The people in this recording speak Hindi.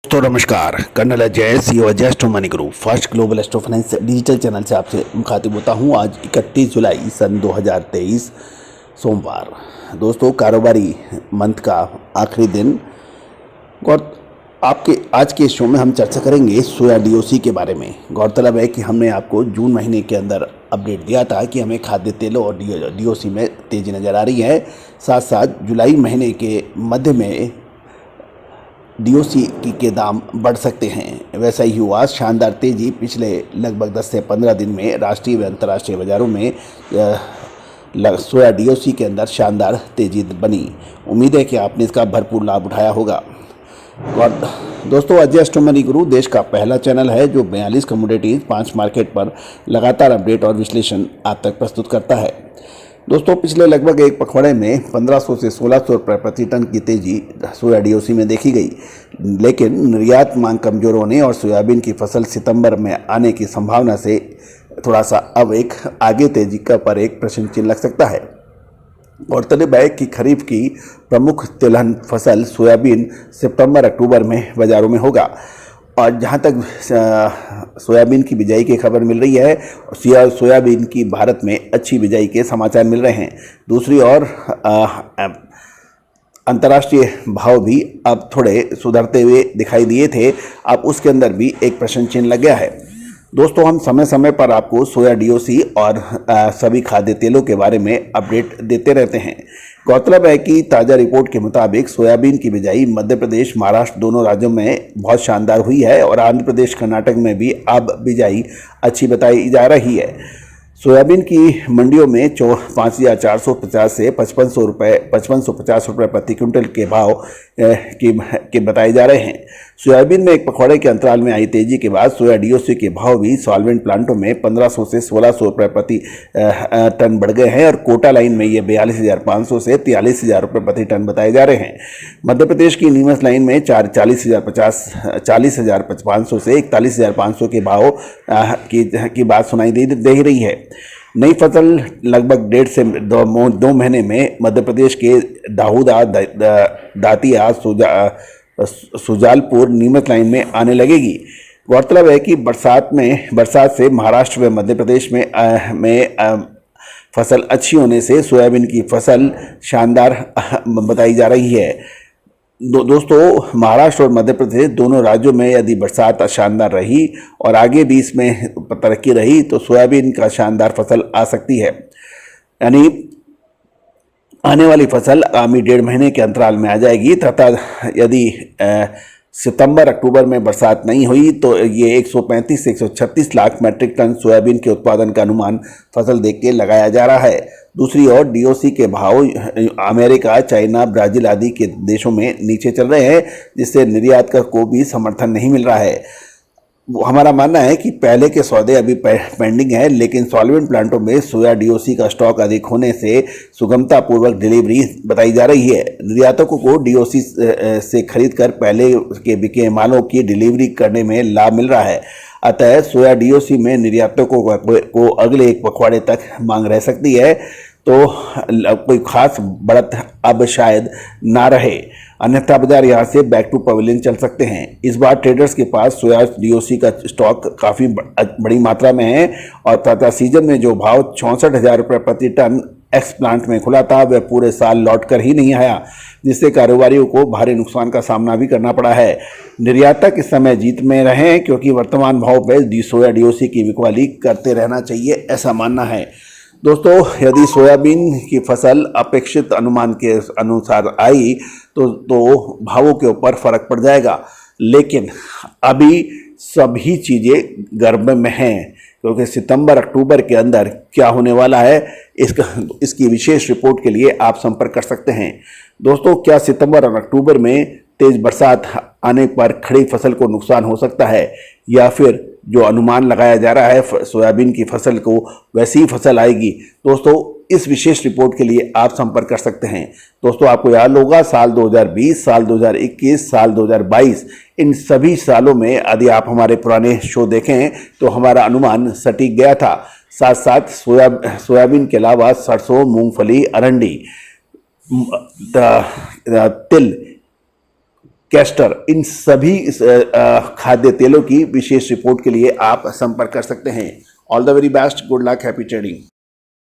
तो नमस्कार, कर्नल अजय सीईओ अजय स्टो money group first global astro finance digital channel से आपसे मुखातिब होता हूं। आज 31 जुलाई सन 2023 सोमवार। दोस्तों, कारोबारी मंथ का आखिरी दिन और आपके आज के शो में हम चर्चा करेंगे सोया डीओसी के बारे में। गौरतलब है कि हमने आपको जून महीने के अंदर अपडेट दिया था कि हमें खाद्य तेलों और डीओसी में तेज़ी नज़र आ रही है। साथ साथ जुलाई महीने के मध्य में डीओसी के दाम बढ़ सकते हैं। वैसा ही हुआ। शानदार तेजी पिछले लगभग 10 से 15 दिन में राष्ट्रीय व अंतर्राष्ट्रीय बाजारों में सोया डीओसी के अंदर शानदार तेजी बनी। उम्मीद है कि आपने इसका भरपूर लाभ उठाया होगा। और दोस्तों, अजय स्टो मनी गुरु देश का पहला चैनल है जो 42 कमोडिटीज 5 मार्केट पर लगातार अपडेट और विश्लेषण आप तक प्रस्तुत करता है। दोस्तों, पिछले लगभग एक पखवाड़े में 1500 से 1600 रुपये प्रति टन की तेजी सोया डीओसी में देखी गई, लेकिन निर्यात मांग कमजोर होने और सोयाबीन की फसल सितंबर में आने की संभावना से थोड़ा सा अब एक आगे तेजी का पर एक प्रश्न चिन्ह लग सकता है। गौरतलब है कि खरीफ की प्रमुख तिलहन फसल सोयाबीन सितंबर अक्टूबर में बाजारों में होगा। और जहाँ तक सोयाबीन की बिजाई की खबर मिल रही है, सोयाबीन की भारत में अच्छी बिजाई के समाचार मिल रहे हैं। दूसरी ओर अंतर्राष्ट्रीय भाव भी अब थोड़े सुधरते हुए दिखाई दिए थे, अब उसके अंदर भी एक प्रश्न चिन्ह लग गया है। दोस्तों, हम समय समय पर आपको सोया डीओसी और सभी खाद्य तेलों के बारे में अपडेट देते रहते हैं। गौरतलब है कि ताज़ा रिपोर्ट के मुताबिक सोयाबीन की बिजाई मध्य प्रदेश, महाराष्ट्र दोनों राज्यों में बहुत शानदार हुई है और आंध्र प्रदेश, कर्नाटक में भी अब बिजाई अच्छी बताई जा रही है। सोयाबीन की मंडियों में 5450 से 5550 रुपये प्रति क्विंटल के भाव के बताए जा रहे हैं। सोयाबीन में एक पखवाड़े के अंतराल में आई तेजी के बाद सोया डीओसी के भाव भी सॉल्वेंट प्लांटों में 1500 से 1600 रुपये प्रति टन बढ़ गए हैं और कोटा लाइन में ये 42,500 से 43,000 रुपये प्रति टन बताए जा रहे हैं। मध्य प्रदेश की नीमच लाइन में 40,500 से 41,500 के भाव की बात सुनाई दे रही है। नई फसल लगभग 1.5 से 2 महीने में मध्य प्रदेश के दाऊदा, दातिया, सुजालपुर, नीमच लाइन में आने लगेगी। गौरतलब है कि बरसात से महाराष्ट्र व मध्य प्रदेश में फसल अच्छी होने से सोयाबीन की फसल शानदार बताई जा रही है। दोस्तों, महाराष्ट्र और मध्य प्रदेश दोनों राज्यों में यदि बरसात शानदार रही और आगे भी इसमें तरक्की रही तो सोयाबीन का शानदार फसल आ सकती है। यानी आने वाली फसल आगामी 1.5 महीने के अंतराल में आ जाएगी तथा यदि सितंबर अक्टूबर में बरसात नहीं हुई तो ये 135 से 136 लाख मैट्रिक टन सोयाबीन के उत्पादन का अनुमान फसल देख के लगाया जा रहा है। दूसरी ओर डीओसी के भाव अमेरिका, चाइना, ब्राज़ील आदि के देशों में नीचे चल रहे हैं, जिससे निर्यात को भी समर्थन नहीं मिल रहा है। हमारा मानना है कि पहले के सौदे अभी पेंडिंग है, लेकिन सॉल्वेंट प्लांटों में सोया डीओसी का स्टॉक अधिक होने से सुगमतापूर्वक डिलीवरी बताई जा रही है। निर्यातकों को डीओसी से खरीदकर पहले के बिके मालों की डिलीवरी करने में लाभ मिल रहा है। अतः सोया डीओसी में निर्यातकों को अगले एक पखवाड़े तक मांग रह सकती है, तो कोई खास बढ़त अब शायद ना रहे, अन्यथा बाजार यहाँ से बैक टू पवेलियन चल सकते हैं। इस बार ट्रेडर्स के पास सोया डीओसी का स्टॉक काफ़ी बड़ी मात्रा में है और तथा सीजन में जो भाव 64,000 रुपये प्रति टन एक्स प्लांट में खुला था वह पूरे साल लौट कर ही नहीं आया, जिससे कारोबारियों को भारी नुकसान का सामना भी करना पड़ा है। निर्यातक इस समय जीत में रहे क्योंकि वर्तमान भाव पर सोया डीओसी की बिकवाली करते रहना चाहिए, ऐसा मानना है। दोस्तों, यदि सोयाबीन की फसल अपेक्षित अनुमान के अनुसार आई तो भावों के ऊपर फर्क पड़ जाएगा, लेकिन अभी सभी चीज़ें गर्भ में हैं क्योंकि सितंबर अक्टूबर के अंदर क्या होने वाला है इसकी विशेष रिपोर्ट के लिए आप संपर्क कर सकते हैं। दोस्तों, क्या सितंबर और अक्टूबर में तेज बरसात आने पर खड़ी फसल को नुकसान हो सकता है या फिर जो अनुमान लगाया जा रहा है सोयाबीन की फसल को वैसी ही फसल आएगी? दोस्तों, इस विशेष रिपोर्ट के लिए आप संपर्क कर सकते हैं। दोस्तों, आपको याद होगा साल 2020, साल 2021, साल 2022 इन सभी सालों में यदि आप हमारे पुराने शो देखें तो हमारा अनुमान सटीक गया था। साथ साथ सोयाबीन के अलावा सरसों, मूंगफली, अरंडी, तिल कैस्टर, इन सभी खाद्य तेलों की विशेष रिपोर्ट के लिए आप संपर्क कर सकते हैं। All the very best, good luck, happy trading.